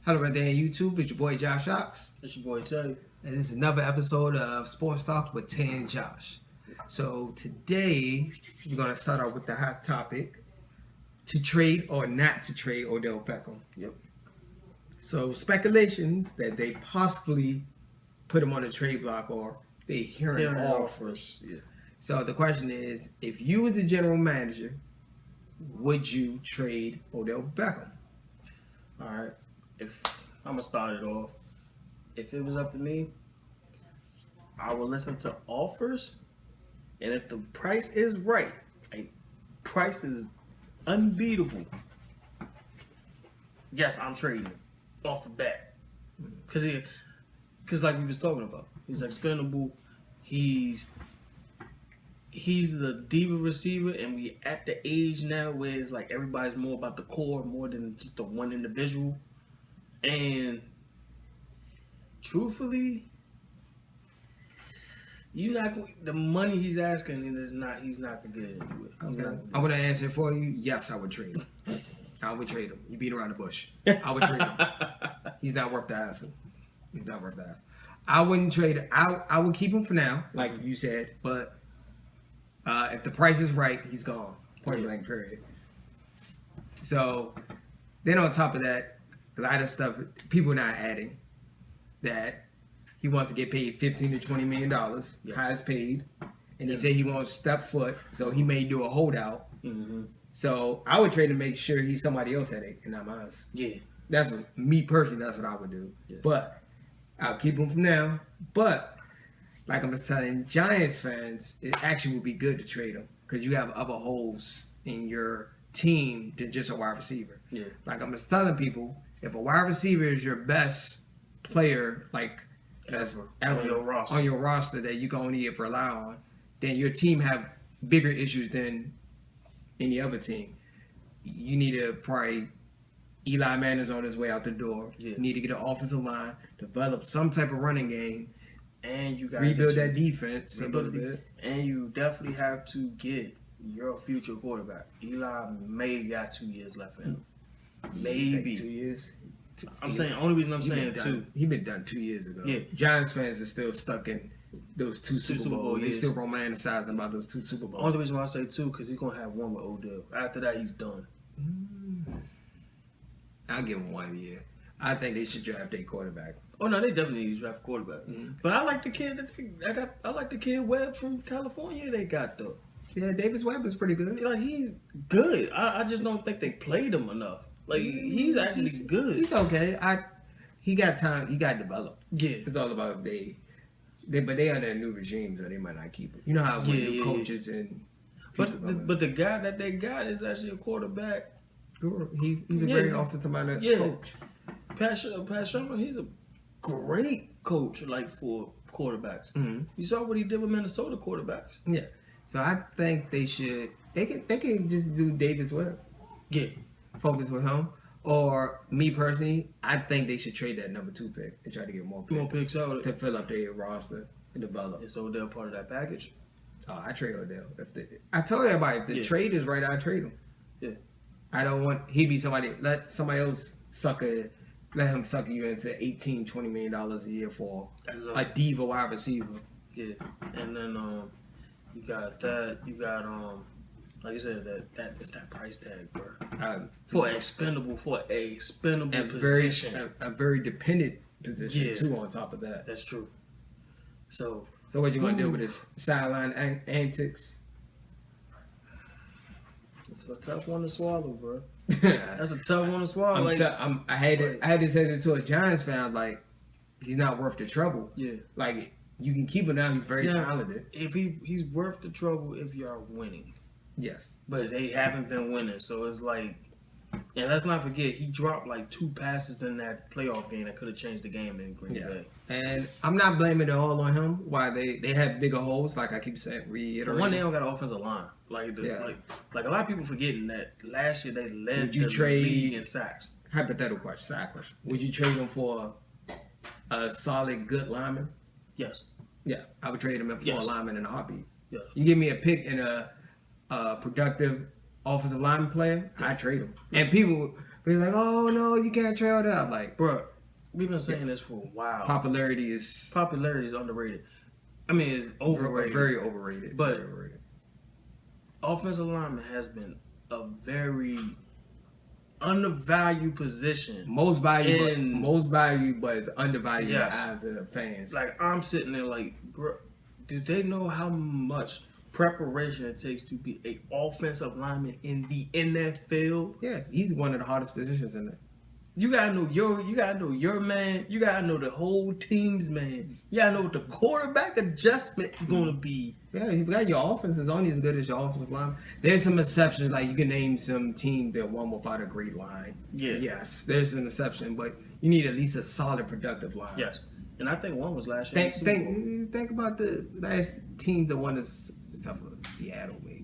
Hello right there on YouTube. It's your boy Josh Ox. It's your boy Tay. And this is another episode of Sports Talk with Tay and Josh. So today we're going to start off with the hot topic: to trade or not to trade Odell Beckham. Yep. So speculations that they possibly put him on the trade block or they hearing offers. Yeah. So the question is, if you was the general manager, would you trade Odell Beckham? All right. If I'm gonna start it off, if it was up to me, I would listen to offers, and if the price is right, like price is unbeatable. Yes, I'm trading off the bat, cause like we was talking about, he's expendable. He's the diva receiver, and we at the age now where it's like everybody's more about the core more than just the one individual. And truthfully, the money he's asking is not. He's not to get into it. Okay. I'm gonna answer for you. Yes, I would trade him. I would trade him. You beat around the bush. I would trade him. He's not worth the hassle. He's not worth the hassle. I wouldn't trade him. I would keep him for now, like you said. But if the price is right, he's gone. Point blank. Period. So then on top of that, a lot of stuff people not adding that he wants to get paid $15 to $20 million, Yes. highest paid, and he said he won't step foot, so he may do a holdout. Mm-hmm. So I would trade to make sure he's somebody else's headache and not mine. Yeah. That's what, me personally. That's what I would do. Yeah. But I'll keep him from now. But like I'm telling Giants fans, it actually would be good to trade him because you have other holes in your team than just a wide receiver. Yeah. Like I'm just telling people, if a wide receiver is your best player, like that's on your roster that you can only rely on, then your team have bigger issues than any other team. You need to probably Eli Manning's on his way out the door. Yeah. You need to get an offensive line, develop some type of running game, And you got rebuild that defense a little Rebuild bit. And you definitely have to get your future quarterback. Eli may got 2 years left in him. Maybe 2 years. I'm saying only reason I'm saying done, two. He been done 2 years ago. Yeah. Giants fans are still stuck in those two Super Bowls. They years. still romanticizing about those two Super Bowls. Only reason why I say two because he's gonna have one with Odell. After that, he's done. I'll give him 1 year. I think they should draft a quarterback. Oh no, they definitely need to draft a quarterback. Mm-hmm. But I like the kid I like the kid Webb from California. They got though. Yeah, Davis Webb is pretty good. Like he's good. I just don't think they played him enough. Like he's actually good. He's okay. He got time. He got developed. Yeah. It's all about but they under a new regime, so they might not keep him. You know how when new coaches and But the guy that they got is actually a quarterback. he's a very offensive minded coach. Pat Shermer, he's a great coach, like for quarterbacks. Mm-hmm. You saw what he did with Minnesota quarterbacks. Yeah. So I think they should. They can just do Davis Webb. Yeah. Focus with him. Or me personally, I think they should trade that number 2 pick and try to get more picks out to fill up their roster and develop. Is Odell part of that package? Oh, I trade Odell. I told everybody if the trade is right, I trade him. Yeah. I don't want he be somebody. Let somebody else let him sucker you into $18, $20 million a year for a diva wide receiver. Yeah. And then you got that. You got like you said, that it's that price tag, bro. For a expendable position. A very dependent position too. On top of that, that's true. So what you gonna do with this sideline antics? It's a tough one to swallow, bro. That's a tough one to swallow. I had to say this to a Giants fan, like he's not worth the trouble. Yeah. Like you can keep him now. He's very talented. If he's worth the trouble if you're winning. Yes. But they haven't been winning, so it's like, and let's not forget, he dropped like 2 passes in that playoff game that could have changed the game in Green Bay. And I'm not blaming it all on him. Why they have bigger holes, like I keep saying, For one, they don't got an offensive line. Like a lot of people forgetting that last year they led the league in sacks. Hypothetical question, side question. Would you trade him for a solid, good lineman? Yes. Yeah, I would trade him for a lineman in a heartbeat. Yes. You give me a pick and a productive offensive lineman player, I trade him. And people He's like, oh no, you can't trade Odell. I'm like, Bro, we've been saying this for a while. popularity is Underrated. I mean, it's overrated. very overrated. But very overrated. Offensive lineman has been a very undervalued position. Most valued, but it's undervalued in the eyes of the fans. Like, I'm sitting there like, bro, do they know how much preparation it takes to be an offensive lineman in the NFL? Yeah, he's one of the hardest positions in it. You gotta know your man. You gotta know the whole team's man. You gotta know what the quarterback adjustment is gonna be. Yeah, you got your offense is only as good as your offensive line. There's some exceptions, like you can name some teams that won without a great line. Yeah. Yes, there's an exception, but you need at least a solid, productive line. Yes, and I think one was last year. Think about the last team that won this, except for Seattle, maybe.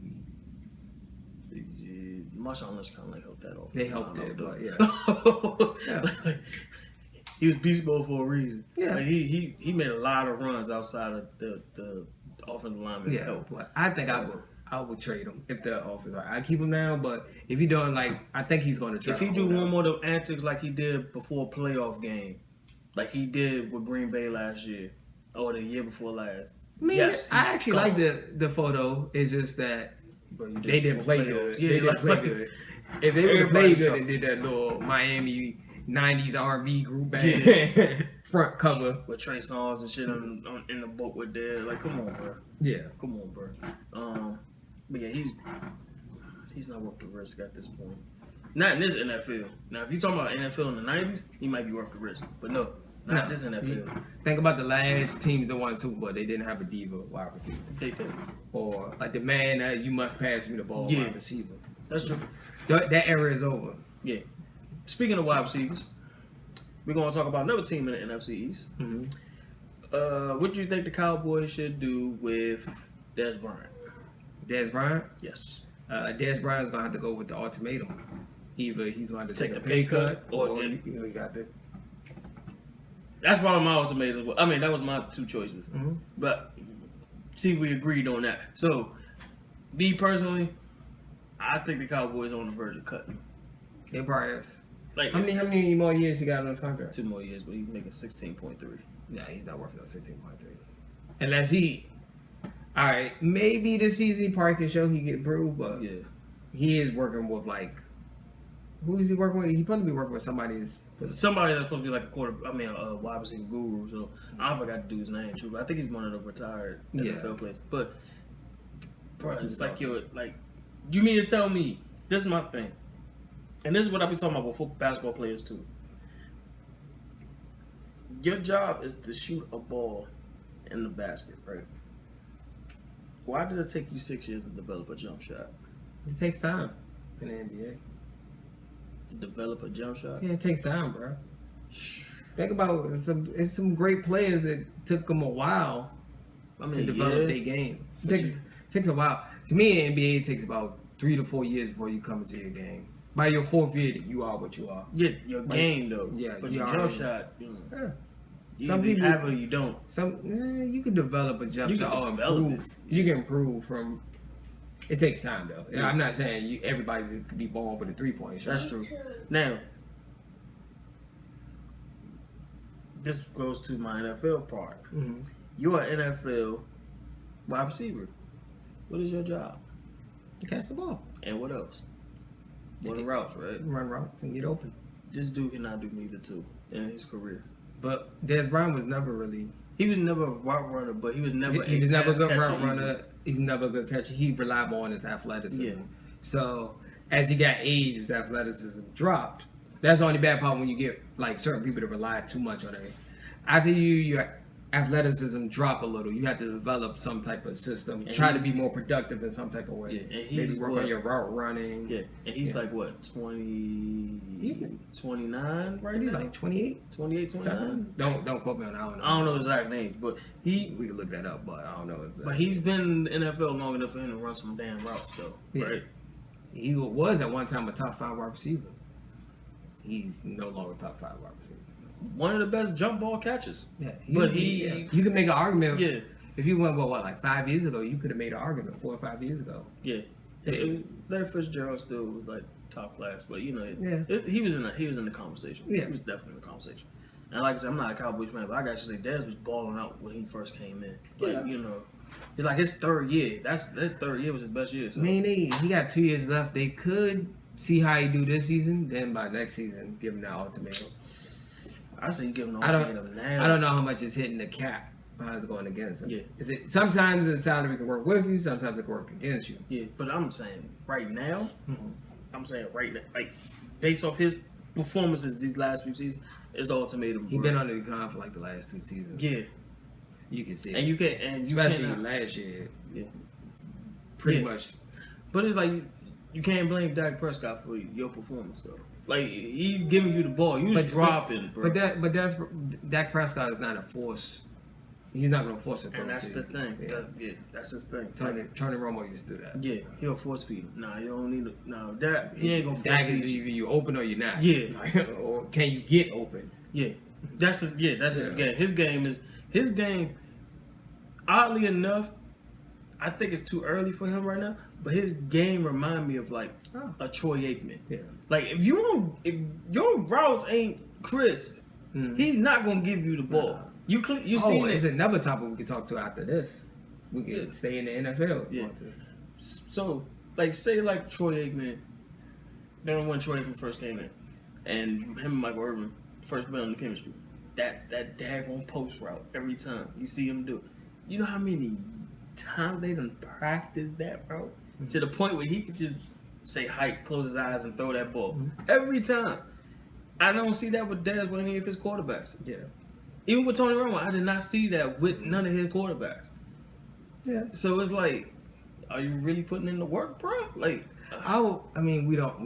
Marshawn Lynch kind of like helped that off. They helped it, but yeah. Like, he was beast mode for a reason. Yeah. Like, he made a lot of runs outside of the offensive lineman. Yeah, help. but I think I would trade him if the offense. I keep him now, but if he doing I think he's going to try. If he do one more of them antics like he did before a playoff game, like he did with Green Bay last year or the year before last. I mean, yes, I actually like the photo. It's just that they didn't play good. Yeah, they didn't play good. If they would have played good and did that little Miami '90s R&B group band front cover with Trey Songz and shit in the boat with there, like, come on, bro. Yeah, come on, bro. But yeah, he's not worth the risk at this point. Not in this NFL. Now, if you're talking about NFL in the '90s, he might be worth the risk. But no, not this NFL. Think about the last teams that won Super Bowl. They didn't have a diva wide receiver. They did. Or a demand that you must pass me the ball wide receiver. That's true. That era is over. Yeah. Speaking of wide receivers, we're going to talk about another team in the NFC East. Mm-hmm. What do you think the Cowboys should do with Dez Bryant? Dez Bryant? Yes. Dez Bryant's going to have to go with the ultimatum. Either he's going to take a pay cut or he got the... That's probably my ultimatum. I mean, that was my two choices. Mm-hmm. But see if we agreed on that. So, me personally, I think the Cowboys are on the verge of cutting. They probably is. Like, how many more years he got on his contract? 2 more years, but he's making 16.3. Yeah, he's not worth no 16.3. Unless he... All right, maybe this season he probably can show he get improved, but yeah, he is working with, like... Who is he working with? He's supposed to be working with somebody that's supposed to be like a wide receiver guru. So I forgot to do his name too. But I think he's one of the retired NFL players. But bro, it's like you mean to tell me this is my thing, and this is what I be talking about with basketball players too. Your job is to shoot a ball in the basket, right? Why did it take you 6 years to develop a jump shot? It takes time in the NBA. To develop a jump shot? Yeah, it takes time, bro. Think about it's some great players that took them a while to develop their game. It takes a while. To me, in the NBA, it takes about 3 to 4 years before you come into your game. By your 4th year, you are what you are. Yeah, your game though. Yeah, but your jump shot. You some people have it or you don't. You can develop a jump shot or improve. You can improve from. It takes time though. Yeah. I'm not saying everybody could be born with a 3-point shot. That's true. Now, this goes to my NFL part. Mm-hmm. You're an NFL wide receiver. What is your job? To catch the ball. And what else? Run routes, right? Run routes and get open. This dude cannot do neither two in his career. But Dez Bryant was never really. He was never a route runner, but he was never. He was never a good route runner. He was never a good catcher. He relied more on his athleticism. Yeah. So as he got age, his athleticism dropped. That's the only bad part when you get like certain people that rely too much on it. After your athleticism drop a little, you have to develop some type of system. And try to be more productive in some type of way. Yeah, and maybe work on your route running. Yeah, and he's like what, 29 right he's now? Like 28? 28, 29? Don't quote me on that. I don't know exact names, but we can look that up, but I don't know exactly. But he's been in the NFL long enough for him to run some damn routes though, right? He was at one time a top 5 wide receiver. He's no longer top 5 wide receiver. One of the best jump ball catches. Yeah, you can make an argument. Yeah, if you went like 5 years ago, you could have made an argument 4 or 5 years ago. Yeah, Larry Fitzgerald still was like top class. But you know, Yeah. he was in the conversation. Yeah. He was definitely in the conversation. And like I said, I'm not a Cowboys fan, but I got to say, Dez was balling out when he first came in. Like, Yeah. you know, it's like his third year. His third year was his best year. So. I mean, he got 2 years left. They could see how he do this season. Then by next season, give him that ultimatum. I say you give him an I don't- ultimatum now. I don't know how much is hitting the cap. How it's going against him. Yeah. Is it sometimes the salary can work with you, sometimes it can work against you. Yeah, but I'm saying right now, Mm-hmm. like based off his performances these last few seasons, it's the ultimatum. He bro. been on the decline for like the last 2 seasons. Yeah, You can see it. and you can Especially cannot- last year. Yeah. Pretty Yeah. much. But it's like you can't blame Dak Prescott for your performance though. Like he's giving you the ball, you was dropping, bro. But that's Dak Prescott is not a force. He's not going to force it. and that's the thing. Yeah. That's his thing. Tony Romo used to do that. Yeah, he'll force feed. Nah, you don't need to. Nah, Dak he ain't gonna force Dak is feed you. either you open or you're not. Yeah. Like, or can you get open? Yeah, that's his Yeah. game. His game. Oddly enough, I think it's too early for him right now. But his game remind me of like a Troy Aikman. Yeah. Like if your routes ain't crisp, he's not gonna give you the ball. Nah. You see It's it. another topic we can talk to after this. We can Yeah. stay in the NFL. If you Yeah. want to. So like say like Troy Aikman. Remember when Troy Aikman first came in, and him and Michael Irvin first been on the chemistry. That daggone post route every time you see him do it. You know how many times they done practiced that route to the point where he could just say height, close his eyes, and throw that ball every time. I don't see that with Dez with any of his quarterbacks. Yeah. Even with Tony Romo, I did not see that with none of his quarterbacks. Yeah. So it's like, are you really putting in the work, bro? Like, I mean, we don't know.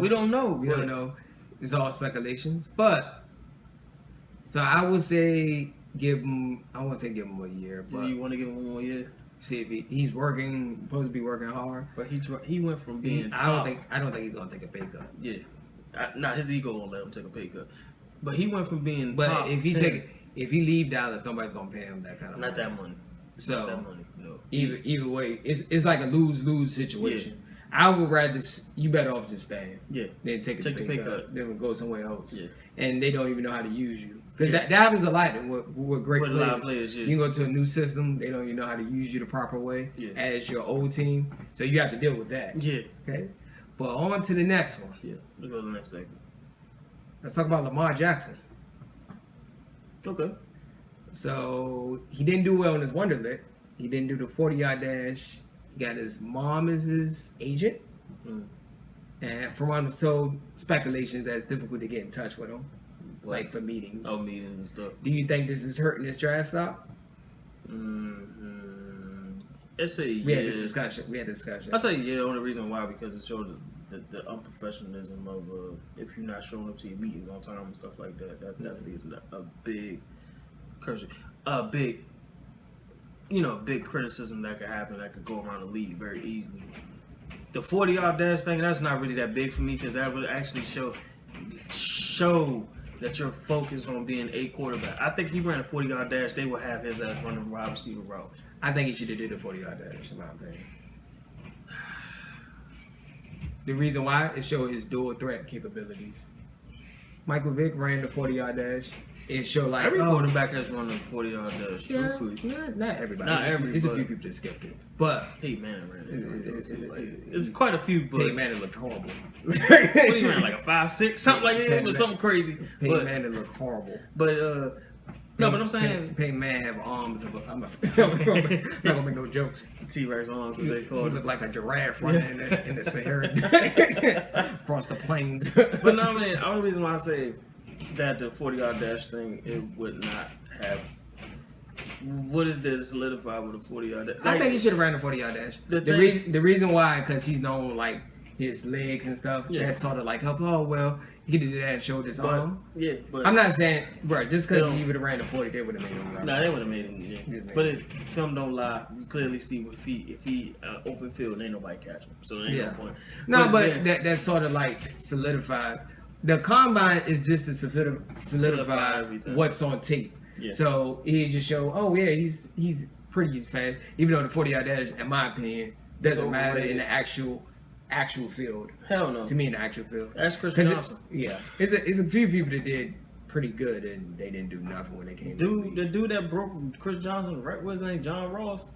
we don't know. We don't know. It's all speculations. But so I would say give him. I won't say give him a year, Do but you want to give him 1 more year? see if he's working. Supposed to be working hard. But he went from being I top. don't think he's gonna take a pay cut. Yeah. His ego won't let him take a pay cut. But he went from being But top if he 10, if he leave Dallas, nobody's gonna pay him that kind of not money. that money. So Not that money. No. either way, it's like a lose situation. I would rather you better off just staying. Yeah. Then take the pay cut. Then go somewhere else. Yeah. And they don't even know how to use you. Because Yeah. that happens a lot with great With a players. lot of players, yeah. You can go to a new system, they don't even know how to use you the proper way Yeah. as your old team. So you have to deal with that. Yeah. Okay? But on to the next one. Yeah. Let's go to the next segment. Let's talk about Lamar Jackson. Okay. So he didn't do well in his Wonderlic. He didn't do the 40-yard dash. He got his mom as his agent. Mm. And from what I was told, speculations that it's difficult to get in touch with him. What? Like for meetings. Oh, meetings and stuff. Do you think this is hurting his draft stock? It's a We had this discussion. I say yeah. Only reason why because it showed the unprofessionalism of if you're not showing up to your meetings on time and stuff like that. That definitely is a big curse. A big, big criticism that could happen that could go around the league very easily. The 40-yard dash thing, that's not really that big for me because that would actually show that you're focused on being a quarterback. I think if he ran a 40-yard dash, they would have his ass running wide receiver routes. I think he should have did a 40-yard dash, in my opinion. The reason why, it showed his dual threat capabilities. Michael Vick ran the 40-yard dash. It showed like Every quarterback has run a 40-yard dash, Yeah, truthfully. not everybody. Not There's a few everybody. people that skipped it, but Peyton Manning ran it. It's It's quite a few, but Peyton Manning looked horrible. what he ran, like a 5'6", something like that, but something crazy. Peyton Manning looked horrible. But no, but I'm saying Peyton Manning have arms of I'm not gonna make no jokes. T-Rex arms, as they He call it. looked like a giraffe running in the Sahara across the plains. But no, man, the only reason why I say that the 40-yard dash thing, it would not have. What is there to solidify with a 40-yard dash? I think he should have ran the 40-yard dash. The The reason why, because he's known like his legs and stuff. Yeah. That sort of like help. Oh well, he could do that and showed his arm. Yeah, but I'm not saying, bro, just because Still- he would have ran the 40, they would have made him run. nah, they would have made him. Yeah. Yeah. But film don't lie. You clearly see if he open field, ain't nobody catch him. So there ain't Yeah. no point. No, but then- that sort of like solidified. The combine is just to Solidify solidify everything. what's on tape. Yeah. So he just show, oh yeah, he's pretty fast. Even though the 40-yard dash, in my opinion, doesn't matter in the actual actual field. Hell no. To me, in the actual field. That's Chris 'Cause Johnson. It's a few people that did pretty good and they didn't do nothing when they came. The dude that broke Chris Johnson, right? What's his name? John Ross.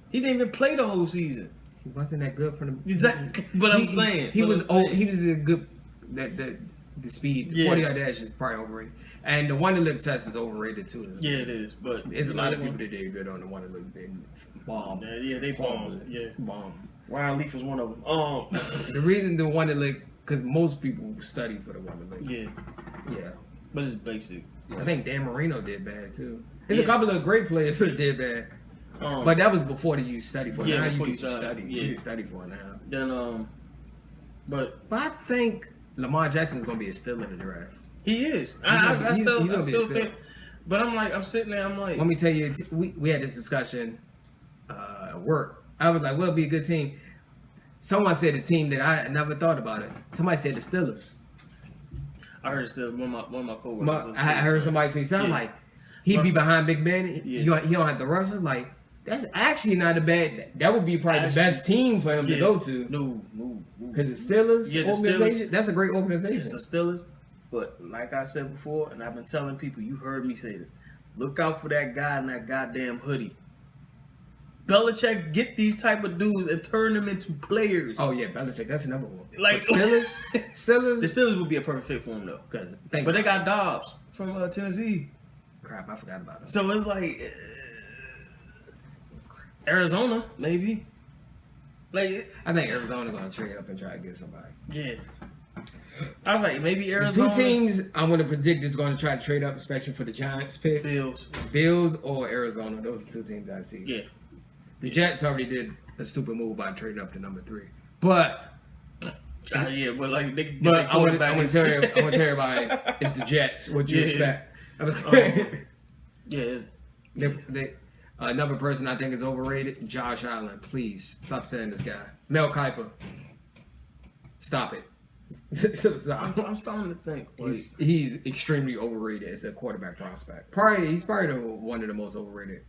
He didn't even play the whole season. He wasn't that good for them. Exactly. But I'm saying he was a good the speed. Yeah. 40-yard dash is probably overrated, and the Wonder Lick test is overrated too. Yeah, it is. But there's a lot of people that did good on the Wonder Lick. They bombed. Yeah, they bombed. Yeah, bombed. Ryan Leaf was one of them. The reason the Wonder Lick, because most people study for the Wonder Lick. Yeah, but it's basic. I think Dan Marino did bad too. There's a couple of great players that did bad. But that was before you study for it. Yeah, now you can just study. Yeah. You can study for it now. Then but I think Lamar Jackson is gonna be a steal in the draft. he is. He's I still gonna be a steal. think. But I'm sitting there. I'm like, Let me tell you, we had this discussion at work. I was like, "Well, it'll be a good team." Someone said a team that I never thought about it. Somebody said the Steelers. I heard still one of my coworkers. I heard somebody say something like he'd be behind Big Ben. Yeah. He don't have to rush. I'm like, that's actually not a bad. That would be probably the best team for him to go to. No. Because the Steelers organization, that's a great organization. It's the Steelers. But like I said before, and I've been telling people, you heard me say this. Look out for that guy in that goddamn hoodie. Belichick get these type of dudes and turn them into players. Oh yeah, Belichick, that's another one. Like but the Steelers Steelers would be a perfect fit for him though. Because but they got Dobbs from Tennessee. Crap, I forgot about that. So it's like Arizona, maybe. Like I think Arizona's gonna trade up and try to get somebody. Yeah. I was like, maybe The Arizona. two teams I'm gonna predict is gonna try to trade up, especially for the Giants pick. Bills or Arizona. Those are two teams I see. Yeah. The Jets already did a stupid move by trading up to number 3. But Yeah, but like they could but get I'm gonna tell everybody it's the Jets. What you expect? Yeah. Another person I think is overrated, Josh Allen. Please stop saying this guy. Mel Kiper. Stop it. Stop. I'm starting to think like, He's extremely overrated as a quarterback prospect. He's probably one of the most overrated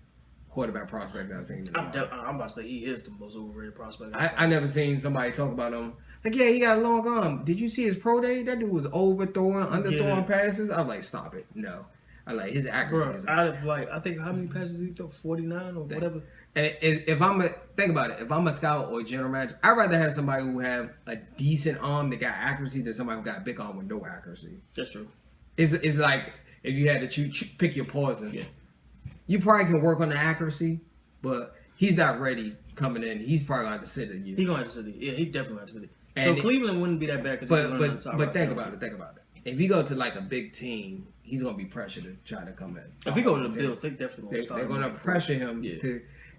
quarterback prospects I've seen. I'm about to say he is the most overrated prospect. I never seen somebody talk about him. Like, yeah, he got a long arm. Did you see his pro day? That dude was overthrowing, underthrowing passes. I was like, stop it. No. I like his accuracy. Bro, out of I think how many passes did he throw? 49 or whatever. And if think about it, if I'm a scout or a general manager, I'd rather have somebody who have a decent arm that got accuracy than somebody who got a big arm with no accuracy. That's true. It's like if you had to pick your poison. Yeah. You probably can work on the accuracy, but he's not ready coming in. He's probably gonna have to sit a year. He's gonna have to sit. Yeah, he definitely have to sit. And so Cleveland wouldn't be that bad. But think about it. If you go to like a big team, he's gonna be pressured to try to come in. If he go to the Bills, they definitely they're gonna pressure him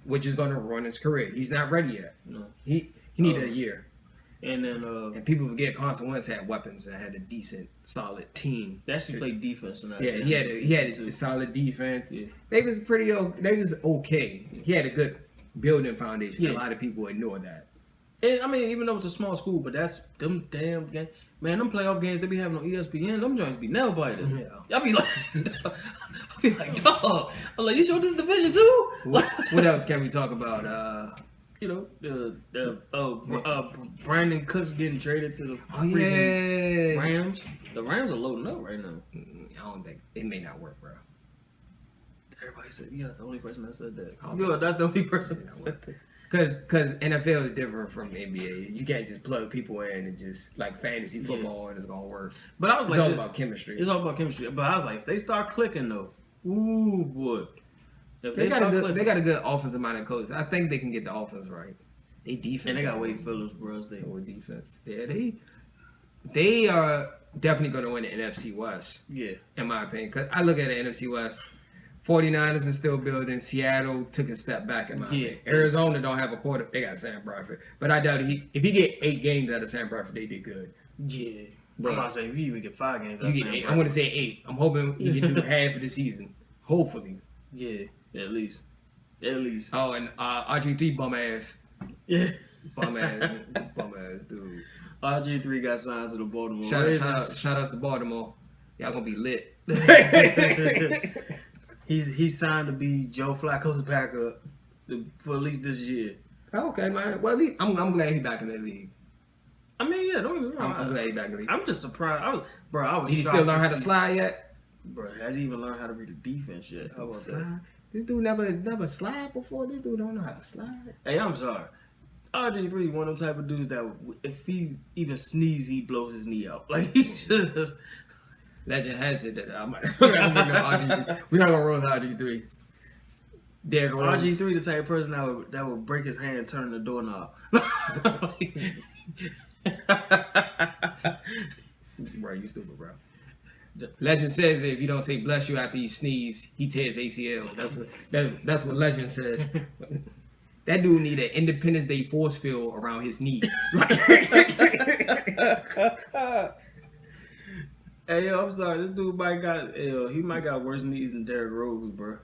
which is gonna ruin his career. He's not ready yet. No. He needed a year. And then and people forget Carson Wentz had weapons and had a decent, solid team. They actually played defense in that. Yeah, he had a solid defense. Yeah. They was okay. He had a good building foundation. Yeah. A lot of people ignore that. And I mean, even though it's a small school, but that's them damn games. Man, them playoff games they be having on ESPN, them joints be nail biters. Yeah. Y'all be like, dog. I'm like, you sure this is Division 2? What else can we talk about? Brandon Cooks getting traded to the Rams. The Rams are loading up right now. I don't think it may not work, bro. Everybody said you're not the only person that said that. You're not the only person that said that. Because NFL is different from NBA. You can't just plug people in and just like fantasy football and it's gonna work. But I was it's all about chemistry. It's all about chemistry. But I was like, if they start clicking though, ooh boy. They got a good offensive minded coach. I think they can get the offense right. They defense. And they got Wade Phillips, bro. With defense. Yeah, they are definitely going to win the NFC West. Yeah. In my opinion. Because I look at the NFC West. 49ers are still building. Seattle took a step back in my opinion. Arizona don't have a quarter. They got Sam Bradford. But I doubt if he get 8 games out of Sam Bradford, they did good. Yeah. But I'm about to say, if you even get 5 games out of Sam Bradford. I'm going to say 8. I'm hoping he can do half of the season. Hopefully. Yeah. At least. Oh, and RG3 bum ass. Yeah. Bum ass dude. RG3 got signed to the Baltimore Ravens. Shout out to Baltimore. Y'all gonna be lit. He's signed to be Joe Flacco's backup for at least this year. Okay, man. Well, at least I'm glad he's back in the league. I mean, yeah, don't get me wrong. I'm glad he's back in the league. I'm just surprised. I was Did he shocked still learn to how to see- slide yet? Bro, has he even learned how to read the defense yet? How about that? Slide. This dude never slide before. This dude don't know how to slide. Hey, I'm sorry. RG3 one of them type of dudes that if he even sneezes, he blows his knee out. Like he's just. Legend has it that we're not gonna roll RG3. Derrick Rose. RG3 the type of person that would break his hand and turn the doorknob. Bro, you stupid, bro. Legend says that if you don't say bless you after you sneeze, he tears ACL. That's what Legend says. That dude need an Independence Day force field around his knee. Hey, yo, I'm sorry. This dude he might got worse knees than Derrick Rose, bro.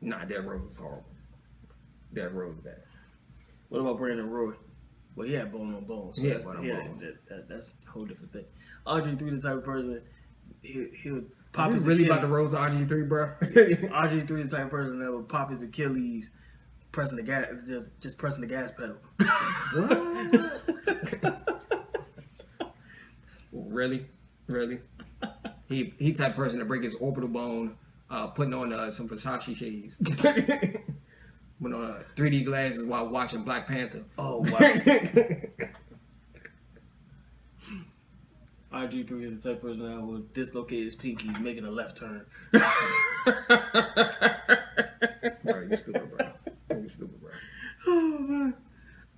Nah, Derrick Rose is horrible. Derrick Rose is bad. What about Brandon Roy? Well, he had bone on bone. So Yeah, that's, bone on bone. That's a whole different thing. RG3 the type of person, he'll pop You his really Achilles. about to roast RG3, bro? RG3 the type of person that will pop his Achilles, pressing the gas, just pressing the gas pedal. What? Really? He type of person to break his orbital bone, putting on some Versace shades. Putting on 3D glasses while watching Black Panther. Oh, wow. RG3 is the type of person that will dislocate his pinky making a left turn. Bro, you stupid, bro. You stupid, bro. Oh, man.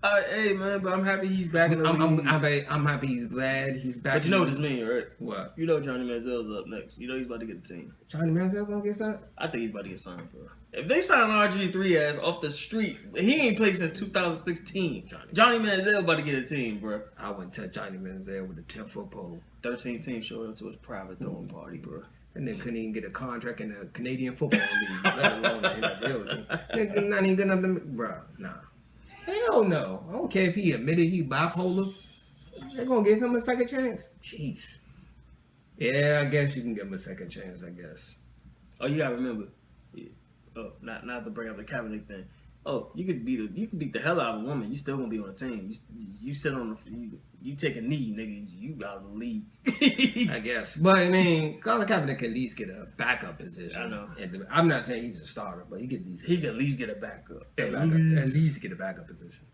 Hey, man, but I'm happy he's back in the league. I'm happy he's glad he's back. But you know what this means, right? What? You know Johnny Manziel's up next. You know he's about to get a team. Johnny Manziel gonna get signed? I think he's about to get signed, bro. If they sign RG3 ass off the street, he ain't played since 2016. Johnny Manziel about to get a team, bro. I wouldn't touch Johnny Manziel with a 10-foot pole. 13 teams showed up to his private throwing party, bro. And then couldn't even get a contract in the Canadian Football League, let alone the NFL team. Nigga, not even good enough to, bro. Nah. Hell no. I don't care if he admitted he bipolar. They're gonna give him a second chance. Jeez. Yeah, I guess you can give him a second chance, I guess. Oh, you gotta remember. Oh, not to bring up the Kaepernick thing. Oh, you could beat the hell out of a woman. You still gonna be on the team. You sit on you take a knee, nigga. You out of the league. I guess, but I mean, Colin Kaepernick can at least get a backup position. I know. I'm not saying he's a starter, but he could at least He can at least get a backup. at least get a backup position.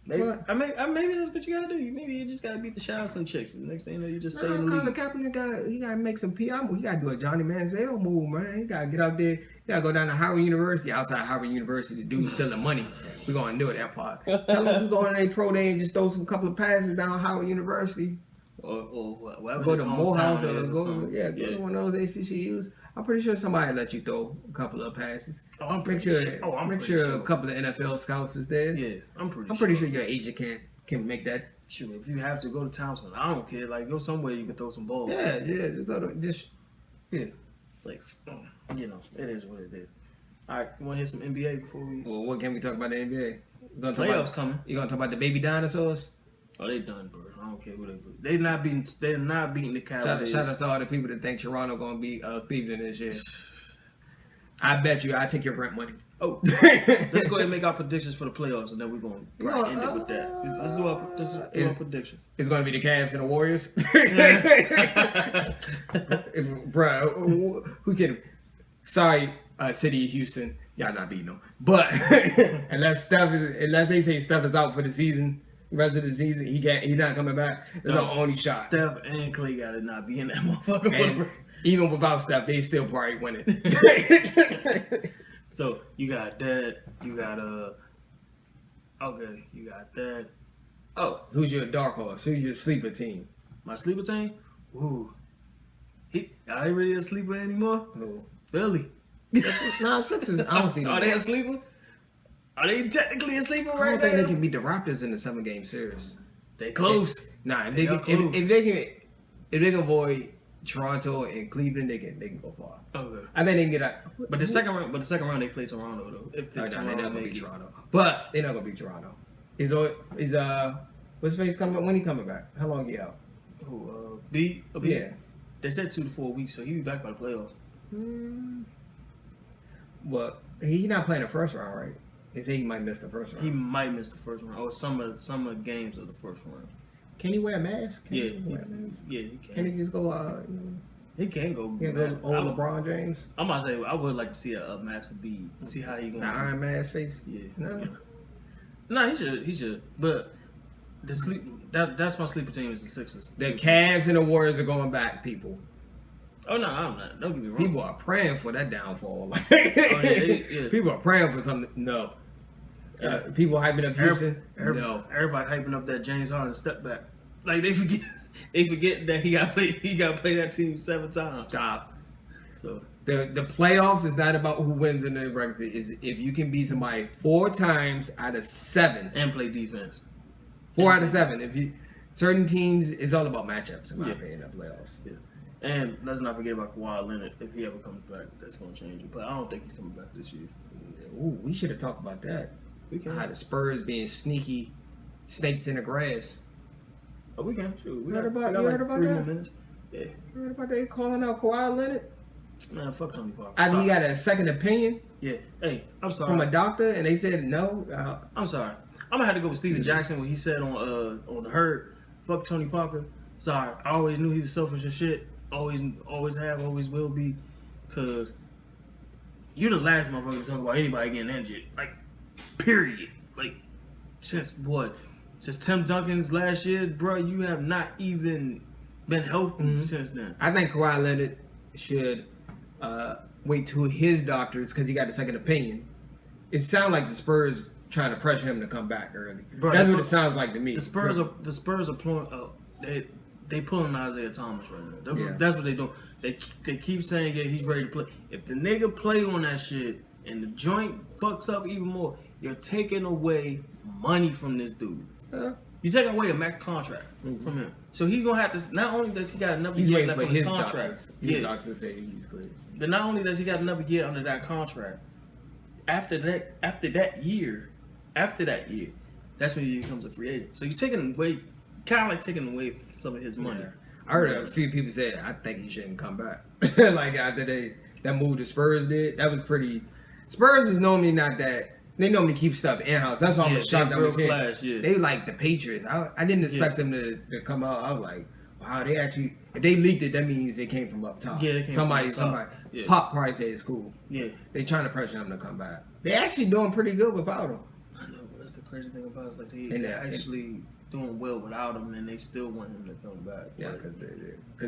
Maybe, What? maybe that's what you gotta do. Maybe you just gotta beat the shit out of some chicks. And the next thing you know, you just stay in the Colin league. Kaepernick gotta make some PR move. He gotta do a Johnny Manziel move, man. He gotta get out there. He gotta go down to Howard University. Outside Howard University, the dude's stealing money. We're gonna do that part. Tell him just go in a pro day and just throw some couple of passes down Howard University. Or whatever. Go his to hometown Morehouse or is go something. to one of those HBCUs. I'm pretty sure somebody let you throw a couple of passes. Oh, I'm Make pretty sure, sure. Oh, I'm make pretty sure sure. a couple of NFL scouts is there. Yeah, I'm pretty sure your agent can make that. Sure, if you have to go to Thompson, I don't care. Like, go somewhere you can throw some balls. Yeah, just Yeah. Like, you know, it is what it is. All right, you want to hear some NBA before we... Well, what can we talk about the NBA? You gonna talk Playoffs about, coming. You gonna talk about the baby dinosaurs? Oh, they done, bro. I don't care who they put. They're not beating the Cavaliers. Shout out to all the people that think Toronto gonna be Cleveland this year. I bet you I take your rent money. Oh, let's go ahead and make our predictions for the playoffs, and then we're going to end it with that. Let's do our predictions. It's gonna be the Cavs and the Warriors. Bro, who kidding? Sorry, City of Houston, y'all not beating them. But unless they say Steph is out for the season, rest of the season, he's not coming back. That's the only shot. Steph and Clay got to not be in that motherfucker. And even without Steph, they still probably winning. So you got that. You got okay. You got that. Oh, who's your dark horse? Who's your sleeper team? My sleeper team? Ooh, I ain't really a sleeper anymore. Who? Philly. Nah, Sixers. I don't see them. Are they a sleeper? Are they technically a sleeper I right don't think now? they can beat the Raptors in the 7-game series. They close. Nah, if they can avoid Toronto and Cleveland, they can go far. Okay. I think they can get out. But the second round they play Toronto though. If They're not gonna beat it. Toronto. But they're not gonna beat Toronto. Is what's his face coming? When he coming back? How long he out? Who? B? Yeah. They said 2 to 4 weeks, so he'll be back by the playoffs. But he's not playing the first round, right? They say he might miss the first round. He might miss the first round or some of games of the first round. Can he wear a mask? Yeah, He can. Can he just go? He can go. Go old LeBron James. I'm about to say I would like to see a Master B. See how he going. The Iron Mask face. Yeah. No. Yeah. No, he should. But that's my sleeper team is the Sixers. The Cavs and the Warriors are going back, people. Oh no, I'm not. Don't get me wrong. People are praying for that downfall. Yeah. People are praying for something. No. People hyping up Houston. No. Everybody hyping up that James Harden step back. Like they forget that he got to play that team 7 times. Stop. So The playoffs is not about who wins in the regular season. Is if you can beat somebody 4 times out of 7 and play defense. 4 out of 7. If you certain teams, it's all about matchups in my opinion. The playoffs. Yeah. And let's not forget about Kawhi Leonard. If he ever comes back, that's going to change it. But I don't think he's coming back this year. Ooh, we should have talked about that. We can. How the Spurs being sneaky snakes in the grass. Oh, we can. Sure. You heard about 3 that? more minutes. Yeah. You heard about they calling out Kawhi Leonard? Man, fuck Tony Parker. He got a second opinion Yeah. Hey, I'm sorry. from a doctor, and they said no. I'm sorry. I'm gonna have to go with Steven Jackson when he said on the Herd, fuck Tony Parker. Sorry, I always knew he was selfish as shit. Always have, always will be. Cause you're the last motherfucker to talk about anybody getting injured. Like, period. Like, since what? Since Tim Duncan's last year, bro, you have not even been healthy since then. I think Kawhi Leonard should wait till his doctors because he got a second opinion. It sounds like the Spurs trying to pressure him to come back early. Bro, that's what it sounds like to me. The Spurs are pulling. They pulling Isaiah Thomas right now. That's what they do. They keep saying he's ready to play. If the nigga play on that shit and the joint fucks up even more, you're taking away money from this dude. You're taking away a max contract from him. So he's gonna have to. Not only does he got another year left on his contract, his doctors say he's clear. But not only does he got another year under that contract, after that year, that's when he becomes a free agent. So you're taking away, kind of like taking away some of his money. Yeah. I heard a few people say I think he shouldn't come back. Like after that move the Spurs did, that was pretty. Spurs is normally not that. They normally keep stuff in house. That's why I'm shocked I was here. They like the Patriots. I didn't expect them to come out. I was like, wow, they actually. If they leaked it, that means it came from up top. Yeah, it came somebody. from up top. Yeah. Pop probably said it's cool. Yeah, they trying to pressure him to come back. They actually doing pretty good without him. I know, but that's the crazy thing about it. Like they're actually doing well without him, and they still want him to come back. Yeah, because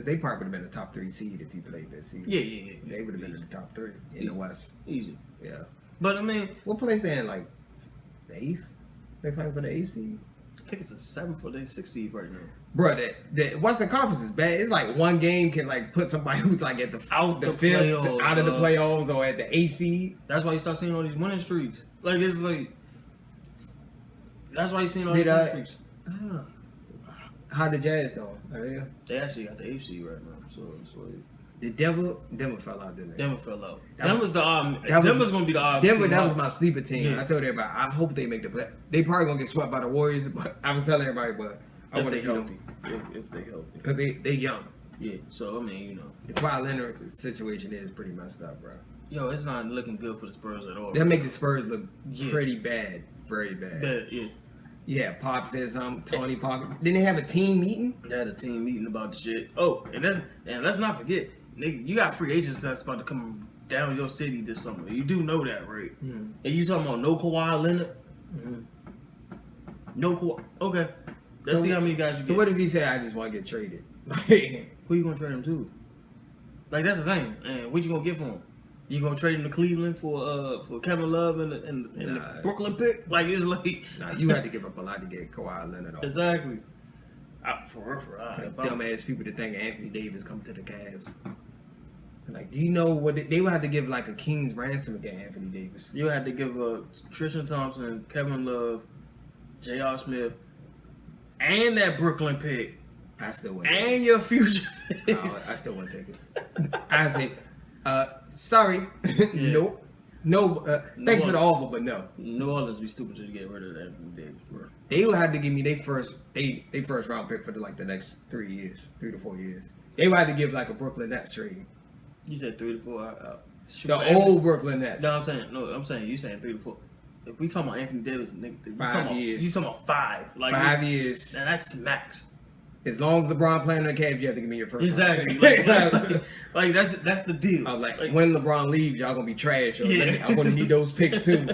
they probably would have been a top 3 seed if he played this season. Yeah. They would have been in the top 3 in the West. Easy. Yeah. But I mean, what place they in? Like the 8th? They playing for the 8th seed? I think it's a 7th or 6th seed right now. Bro, the Western Conference is bad. It's like one game can like put somebody who's like at the 5th, out of the playoffs, or at the 8th seed. That's why you start seeing all these winning streaks. Like it's like that's why you seeing all these winning streaks. How the Jazz doing? They actually got the 8th seed right now. So the Denver fell out, didn't they? Denver fell out. Denver's gonna be the odd. Denver, that was my sleeper team. Yeah. I told everybody, I hope they make the play. They probably gonna get swept by the Warriors, but I was telling everybody, but I want to see them if they healthy, because they young. Yeah. So I mean, the Kawhi Leonard situation is pretty messed up, bro. Yo, it's not looking good for the Spurs at all. They'll make the Spurs look pretty bad, very bad. Yeah, Pop said something. Tony Parker. Didn't they have a team meeting? They had a team meeting about the shit. Oh, and let's not forget, nigga, you got free agents that's about to come down your city this summer. You do know that, right? Mm-hmm. And you talking about no Kawhi Leonard? Mm-hmm. No Kawhi. Okay. Let's see how many guys you get. So what if he say, I just want to get traded? Who you gonna trade him to? Like that's the thing. And what you gonna get for him? You gonna trade him to Cleveland for Kevin Love and the Brooklyn pick? Like it's like you had to give up a lot to get Kawhi Leonard off. Exactly. Dumbass people to think Anthony Davis come to the Cavs. Like, do you know what they would have to give like a king's ransom to get Anthony Davis? You had to give Tristan Thompson, Kevin Love, J.R. Smith, and that Brooklyn pick. I still wouldn't. And your future. I still wouldn't take it. I say, sorry, nope. No, thanks for the offer, but no. New Orleans be stupid to get rid of Anthony Davis, bro. They would have to give me their first round pick for the next 3 to 4 years. They would have to give like a Brooklyn Nets trade. You said 3 to 4. The old Brooklyn Nets. No, I'm saying you saying 3 to 4. If we talking about Anthony Davis, nigga, we 5 talking years. You talking about 5? Like 5 years. and that's max. As long as LeBron playing on the Cavs, you have to give me your first. Exactly. Like that's the deal. I'm like, when LeBron leaves, y'all gonna be trash. Yeah. I'm gonna need those picks too.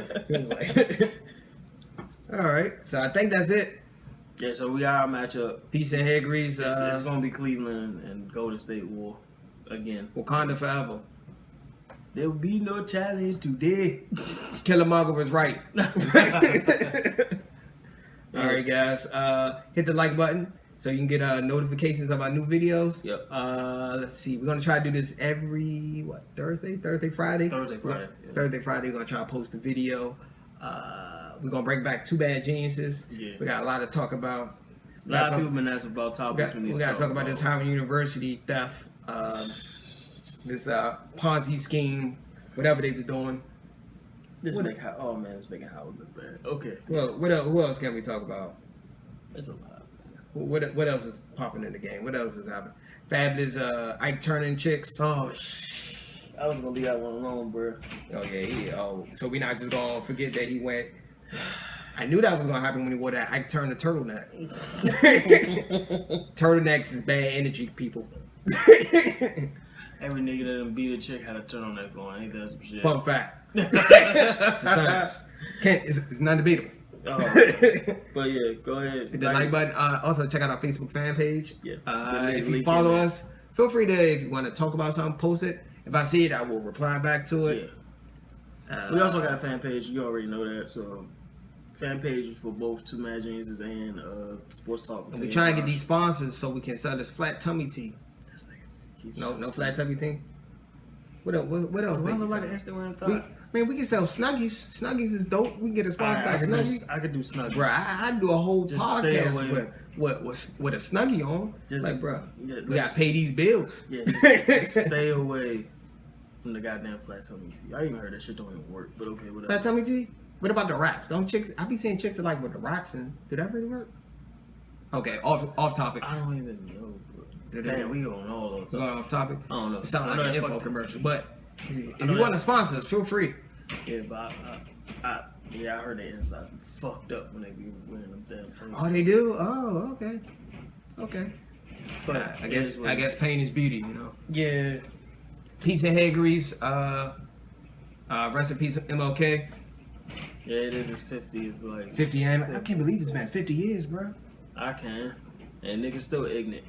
All right, so I think that's it. Yeah, so we got our matchup. Peace and hair grease. It's gonna be Cleveland and Golden State war again. Wakanda forever. There will be no challenge today. Killmonger was right. All right, guys. Hit the like button so you can get notifications of our new videos. Yep. Let's see. We're gonna try to do this every Thursday, Friday. Thursday, Friday. Yeah. Thursday, Friday. We're gonna try to post a video. We're gonna bring back Two Bad Geniuses. Yeah. We got a lot to talk about. A lot of people been asking about topics. We gotta talk about this Howard University theft. This Ponzi scheme, whatever they was doing. It's making Howard look bad. Okay. Well, who else can we talk about? It's a lot. What else is popping in the game? What else is happening? Fabulous Ike turning chicks. Oh, I was gonna leave that one alone, bro. Oh yeah. Oh, so we not just gonna forget that he went. I knew that was gonna happen when he wore that Ike turned the turtleneck. Turtlenecks is bad energy, people. Every nigga that done beat a chick had a turtleneck on. Ain't that some shit? Fun fact. It's a science. It's not debatable. Oh, but yeah, go ahead. Hit the like button. Also, check out our Facebook fan page. Yeah. If you follow us, feel free to, if you want to talk about something, post it. If I see it, I will reply back to it. Yeah. We also got a fan page. You already know that. So, fan pages for both Two Mad Geniuses and Sports Talk. And we try and get these sponsors so we can sell this flat tummy tea. No flat tummy tea. What else? What else? They look like an Instagram thought. We can sell Snuggies. Snuggies is dope. We can get a sponsor by Snuggies. I could do Snuggies. Bro, I do a whole Just podcast with a Snuggie on. Just, like, bro, yeah, we gotta pay these bills. Yeah, just stay away from the goddamn flat tummy tea. I even heard that shit don't even work, but okay, whatever. Flat tummy tea? What about the wraps? Don't chicks? I be seeing chicks that like with the wraps, and did that really work? Okay, off topic. I don't even know, bro. Damn, we going all those. Going off topic. I don't know. It sounds like an info commercial, but if you that. want to sponsor us, feel free. Yeah, but I heard they insides be fucked up when they be wearing them damn things. Oh, they do? Oh, okay. But I guess pain is beauty, you know. Yeah. Peace and hair grease. Rest in peace, MLK. Yeah, it is. It's 50. Like 50 years. I can't believe it's been 50 years, bro. I can, and niggas still ignorant.